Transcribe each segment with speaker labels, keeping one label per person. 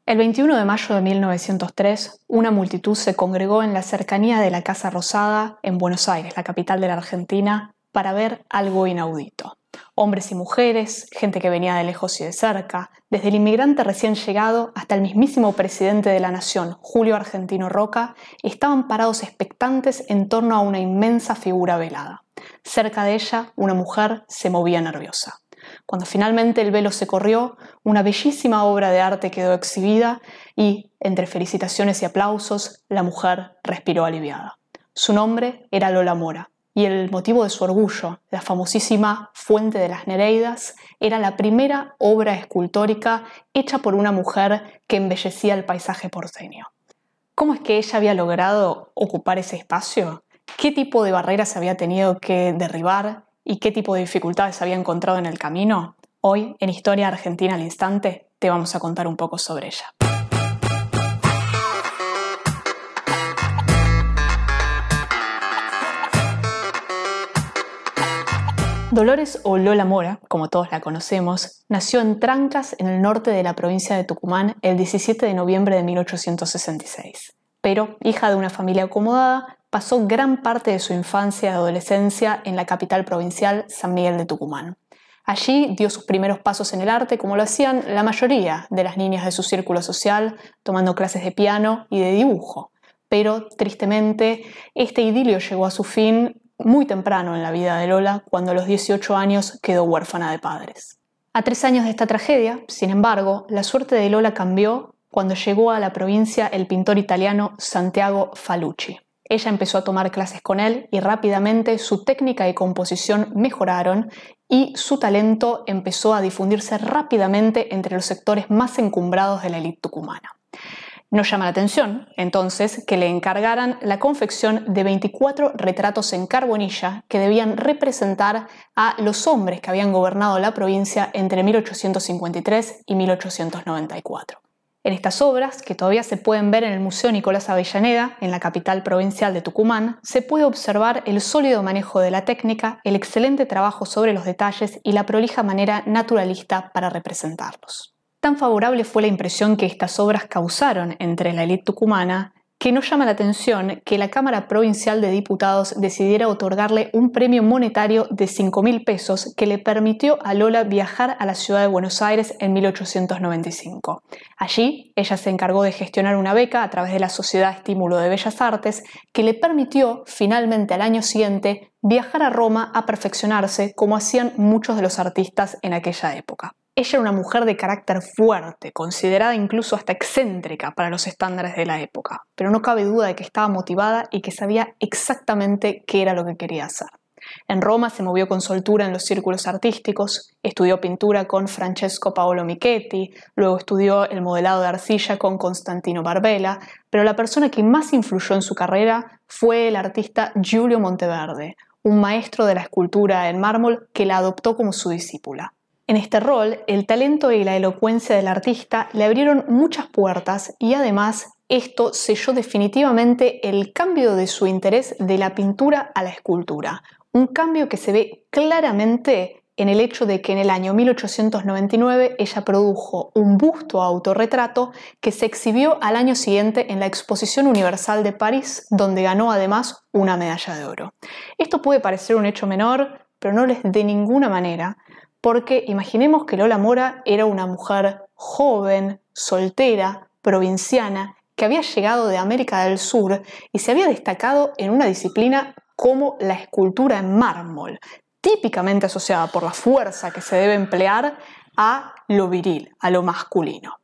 Speaker 1: El 21 de mayo de 1903, una multitud se congregó en la cercanía de la Casa Rosada, en Buenos Aires, la capital de la Argentina, para ver algo inaudito. Hombres y mujeres, gente que venía de lejos y de cerca, desde el inmigrante recién llegado hasta el mismísimo presidente de la Nación, Julio Argentino Roca, estaban parados expectantes en torno a una inmensa figura velada. Cerca de ella, una mujer se movía nerviosa. Cuando finalmente el velo se corrió, una bellísima obra de arte quedó exhibida y, entre felicitaciones y aplausos, la mujer respiró aliviada. Su nombre era Lola Mora, y el motivo de su orgullo, la famosísima Fuente de las Nereidas, era la primera obra escultórica hecha por una mujer que embellecía el paisaje porteño. ¿Cómo es que ella había logrado ocupar ese espacio? ¿Qué tipo de barreras había tenido que derribar? ¿Y qué tipo de dificultades había encontrado en el camino? Hoy, en Historia Argentina al Instante, te vamos a contar un poco sobre ella. Dolores o Lola Mora, como todos la conocemos, nació en Trancas, en el norte de la provincia de Tucumán, el 17 de noviembre de 1866. Pero, hija de una familia acomodada, pasó gran parte de su infancia y adolescencia en la capital provincial, San Miguel de Tucumán. Allí dio sus primeros pasos en el arte, como lo hacían la mayoría de las niñas de su círculo social, tomando clases de piano y de dibujo. Pero, tristemente, este idilio llegó a su fin muy temprano en la vida de Lola, cuando a los 18 años quedó huérfana de padres. A 3 años de esta tragedia, sin embargo, la suerte de Lola cambió cuando llegó a la provincia el pintor italiano Santiago Falucci. Ella empezó a tomar clases con él y rápidamente su técnica y composición mejoraron y su talento empezó a difundirse rápidamente entre los sectores más encumbrados de la élite tucumana. No llama la atención, entonces, que le encargaran la confección de 24 retratos en carbonilla que debían representar a los hombres que habían gobernado la provincia entre 1853 y 1894. En estas obras, que todavía se pueden ver en el Museo Nicolás Avellaneda, en la capital provincial de Tucumán, se puede observar el sólido manejo de la técnica, el excelente trabajo sobre los detalles y la prolija manera naturalista para representarlos. Tan favorable fue la impresión que estas obras causaron entre la élite tucumana que no llama la atención que la Cámara Provincial de Diputados decidiera otorgarle un premio monetario de 5.000 pesos que le permitió a Lola viajar a la ciudad de Buenos Aires en 1895. Allí, ella se encargó de gestionar una beca a través de la Sociedad Estímulo de Bellas Artes que le permitió, finalmente al año siguiente, viajar a Roma a perfeccionarse como hacían muchos de los artistas en aquella época. Ella era una mujer de carácter fuerte, considerada incluso hasta excéntrica para los estándares de la época, pero no cabe duda de que estaba motivada y que sabía exactamente qué era lo que quería hacer. En Roma se movió con soltura en los círculos artísticos, estudió pintura con Francesco Paolo Michetti, luego estudió el modelado de arcilla con Constantino Barbella, pero la persona que más influyó en su carrera fue el artista Giulio Monteverde, un maestro de la escultura en mármol que la adoptó como su discípula. En este rol, el talento y la elocuencia del artista le abrieron muchas puertas y además esto selló definitivamente el cambio de su interés de la pintura a la escultura, un cambio que se ve claramente en el hecho de que en el año 1899 ella produjo un busto autorretrato que se exhibió al año siguiente en la Exposición Universal de París, donde ganó además una medalla de oro. Esto puede parecer un hecho menor, pero no lo es de ninguna manera, porque imaginemos que Lola Mora era una mujer joven, soltera, provinciana, que había llegado de América del Sur y se había destacado en una disciplina como la escultura en mármol, típicamente asociada por la fuerza que se debe emplear a lo viril, a lo masculino.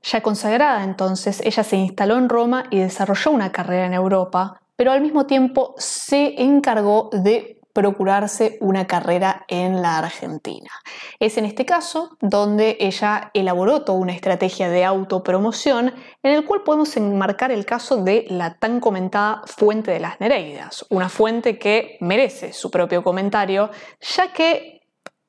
Speaker 1: Ya consagrada entonces, ella se instaló en Roma y desarrolló una carrera en Europa, pero al mismo tiempo se encargó de procurarse una carrera en la Argentina. Es en este caso donde ella elaboró toda una estrategia de autopromoción en el cual podemos enmarcar el caso de la tan comentada Fuente de las Nereidas, una fuente que merece su propio comentario, ya que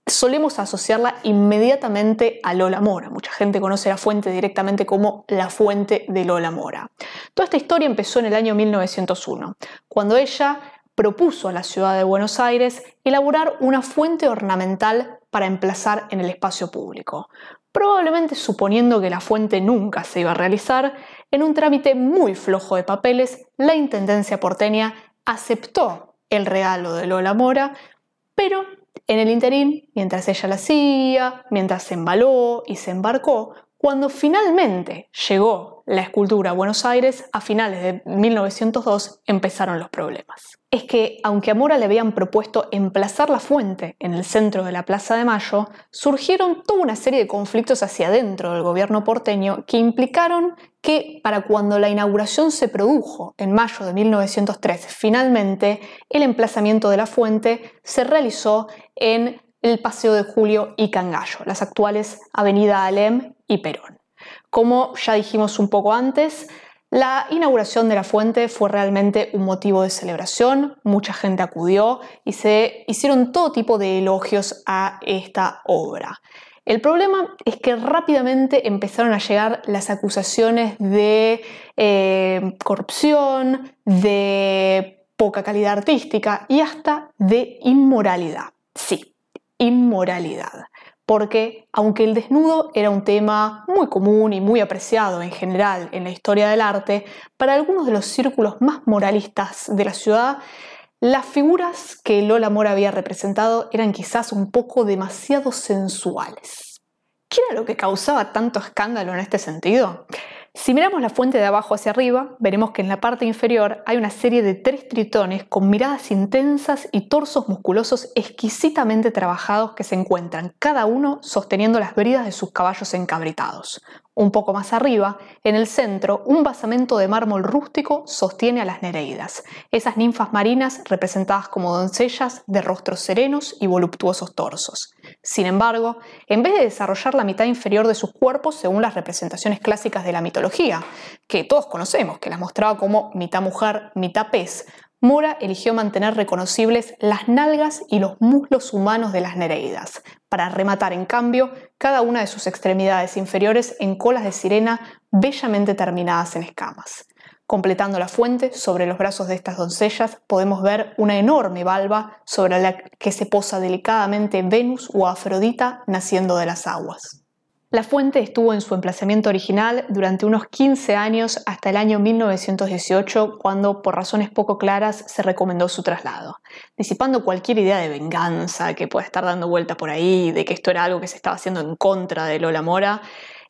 Speaker 1: solemos asociarla inmediatamente a Lola Mora. Mucha gente conoce la fuente directamente como la fuente de Lola Mora. Toda esta historia empezó en el año 1901, cuando ella propuso a la ciudad de Buenos Aires elaborar una fuente ornamental para emplazar en el espacio público. Probablemente suponiendo que la fuente nunca se iba a realizar, en un trámite muy flojo de papeles, la Intendencia porteña aceptó el regalo de Lola Mora, pero en el interín, mientras ella la hacía, mientras se embaló y se embarcó, cuando finalmente llegó la escultura a Buenos Aires, a finales de 1902 empezaron los problemas. Es que, aunque a Mora le habían propuesto emplazar la fuente en el centro de la Plaza de Mayo, surgieron toda una serie de conflictos hacia adentro del gobierno porteño que implicaron que para cuando la inauguración se produjo en mayo de 1903, finalmente el emplazamiento de la fuente se realizó en el Paseo de Julio y Cangallo, las actuales Avenida Alem y Perón. Como ya dijimos un poco antes, la inauguración de la fuente fue realmente un motivo de celebración, mucha gente acudió y se hicieron todo tipo de elogios a esta obra. El problema es que rápidamente empezaron a llegar las acusaciones de corrupción, de poca calidad artística y hasta de inmoralidad. Sí, inmoralidad. Porque aunque el desnudo era un tema muy común y muy apreciado en general en la historia del arte, para algunos de los círculos más moralistas de la ciudad, las figuras que Lola Mora había representado eran quizás un poco demasiado sensuales. ¿Qué era lo que causaba tanto escándalo en este sentido? Si miramos la fuente de abajo hacia arriba, veremos que en la parte inferior hay una serie de 3 tritones con miradas intensas y torsos musculosos exquisitamente trabajados que se encuentran cada uno sosteniendo las bridas de sus caballos encabritados. Un poco más arriba, en el centro, un basamento de mármol rústico sostiene a las nereidas, esas ninfas marinas representadas como doncellas de rostros serenos y voluptuosos torsos. Sin embargo, en vez de desarrollar la mitad inferior de sus cuerpos según las representaciones clásicas de la mitología, que todos conocemos, que las mostraba como mitad mujer, mitad pez, Mora eligió mantener reconocibles las nalgas y los muslos humanos de las nereidas, para rematar en cambio cada una de sus extremidades inferiores en colas de sirena bellamente terminadas en escamas. Completando la fuente, sobre los brazos de estas doncellas podemos ver una enorme valva sobre la que se posa delicadamente Venus o Afrodita naciendo de las aguas. La fuente estuvo en su emplazamiento original durante unos 15 años hasta el año 1918, cuando por razones poco claras se recomendó su traslado, disipando cualquier idea de venganza que pueda estar dando vuelta por ahí, de que esto era algo que se estaba haciendo en contra de Lola Mora.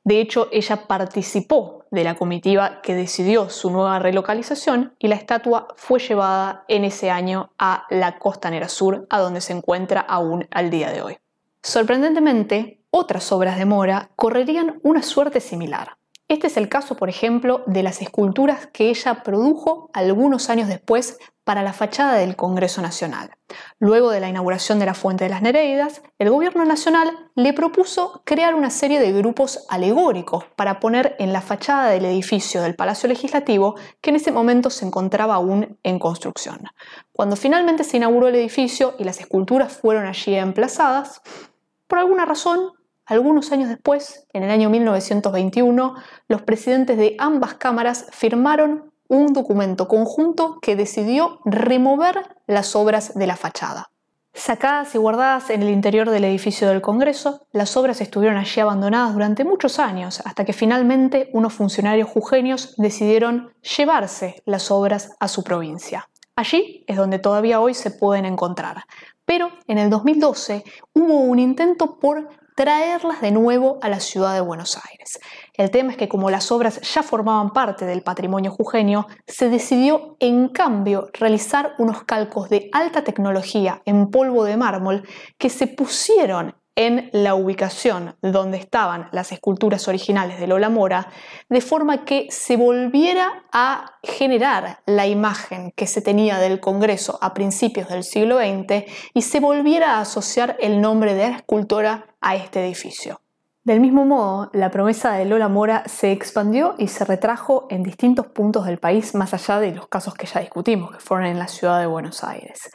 Speaker 1: De hecho, ella participó de la comitiva que decidió su nueva relocalización y la estatua fue llevada en ese año a la Costanera Sur, a donde se encuentra aún al día de hoy. Sorprendentemente, otras obras de Mora correrían una suerte similar. Este es el caso, por ejemplo, de las esculturas que ella produjo algunos años después para la fachada del Congreso Nacional. Luego de la inauguración de la Fuente de las Nereidas, el gobierno nacional le propuso crear una serie de grupos alegóricos para poner en la fachada del edificio del Palacio Legislativo, que en ese momento se encontraba aún en construcción. Cuando finalmente se inauguró el edificio y las esculturas fueron allí emplazadas, por alguna razón, algunos años después, en el año 1921, los presidentes de ambas cámaras firmaron un documento conjunto que decidió remover las obras de la fachada. Sacadas y guardadas en el interior del edificio del Congreso, las obras estuvieron allí abandonadas durante muchos años, hasta que finalmente unos funcionarios jujeños decidieron llevarse las obras a su provincia. Allí es donde todavía hoy se pueden encontrar. Pero en el 2012 hubo un intento por traerlas de nuevo a la ciudad de Buenos Aires. El tema es que como las obras ya formaban parte del patrimonio jujeño, se decidió en cambio realizar unos calcos de alta tecnología en polvo de mármol que se pusieron en la ubicación donde estaban las esculturas originales de Lola Mora, de forma que se volviera a generar la imagen que se tenía del Congreso a principios del siglo XX y se volviera a asociar el nombre de la escultora a este edificio. Del mismo modo, la promesa de Lola Mora se expandió y se retrajo en distintos puntos del país, más allá de los casos que ya discutimos, que fueron en la ciudad de Buenos Aires.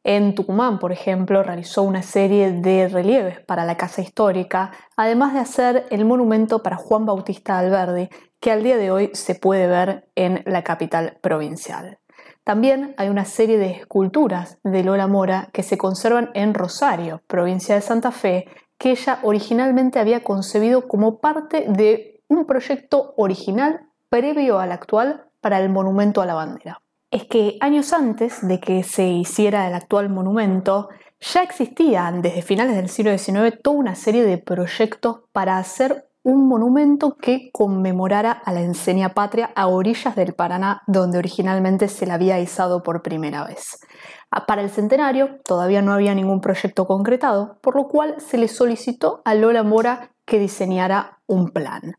Speaker 1: En Tucumán, por ejemplo, realizó una serie de relieves para la Casa Histórica, además de hacer el monumento para Juan Bautista Alberdi, que al día de hoy se puede ver en la capital provincial. También hay una serie de esculturas de Lola Mora que se conservan en Rosario, provincia de Santa Fe, que ella originalmente había concebido como parte de un proyecto original previo al actual para el monumento a la bandera. Es que años antes de que se hiciera el actual monumento, ya existían desde finales del siglo XIX toda una serie de proyectos para hacer un monumento que conmemorara a la enseña patria a orillas del Paraná, donde originalmente se la había izado por primera vez. Para el centenario todavía no había ningún proyecto concretado, por lo cual se le solicitó a Lola Mora que diseñara un plan.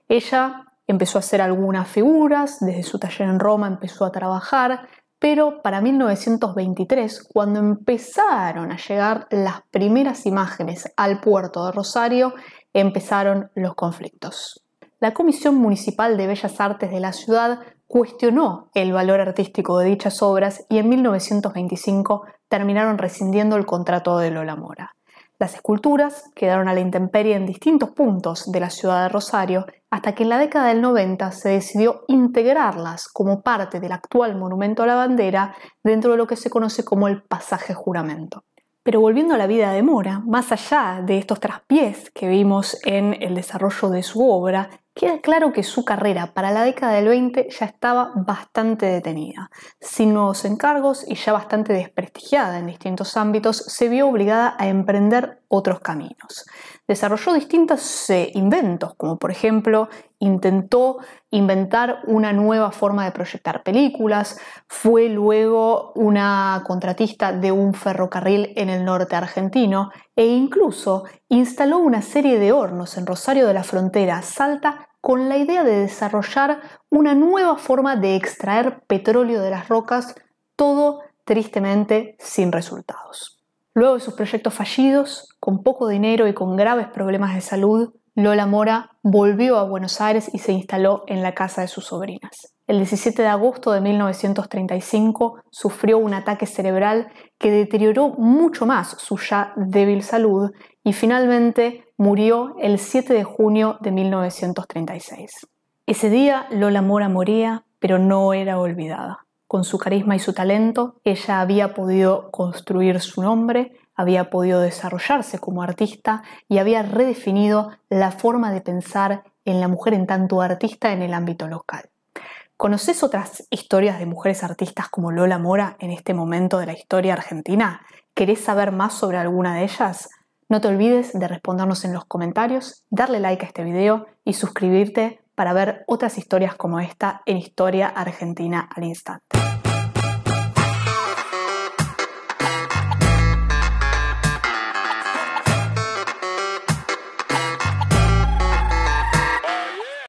Speaker 1: Ella empezó a hacer algunas figuras, desde su taller en Roma empezó a trabajar, pero para 1923, cuando empezaron a llegar las primeras imágenes al puerto de Rosario, empezaron los conflictos. La Comisión Municipal de Bellas Artes de la ciudad cuestionó el valor artístico de dichas obras y en 1925 terminaron rescindiendo el contrato de Lola Mora. Las esculturas quedaron a la intemperie en distintos puntos de la ciudad de Rosario hasta que en la década del 90 se decidió integrarlas como parte del actual monumento a la bandera dentro de lo que se conoce como el pasaje Juramento. Pero volviendo a la vida de Mora, más allá de estos traspiés que vimos en el desarrollo de su obra, queda claro que su carrera para la década del 20 ya estaba bastante detenida. Sin nuevos encargos y ya bastante desprestigiada en distintos ámbitos, se vio obligada a emprender otros caminos. Desarrolló distintos inventos, como por ejemplo intentó inventar una nueva forma de proyectar películas, fue luego una contratista de un ferrocarril en el norte argentino e incluso instaló una serie de hornos en Rosario de la Frontera, Salta, con la idea de desarrollar una nueva forma de extraer petróleo de las rocas, todo tristemente sin resultados. Luego de sus proyectos fallidos, con poco dinero y con graves problemas de salud, Lola Mora volvió a Buenos Aires y se instaló en la casa de sus sobrinas. El 17 de agosto de 1935 sufrió un ataque cerebral que deterioró mucho más su ya débil salud y finalmente murió el 7 de junio de 1936. Ese día Lola Mora moría, pero no era olvidada. Con su carisma y su talento, ella había podido construir su nombre, había podido desarrollarse como artista y había redefinido la forma de pensar en la mujer en tanto artista en el ámbito local. ¿Conoces otras historias de mujeres artistas como Lola Mora en este momento de la historia argentina? ¿Querés saber más sobre alguna de ellas? No te olvides de respondernos en los comentarios, darle like a este video y suscribirte para ver otras historias como esta en Historia Argentina al Instante.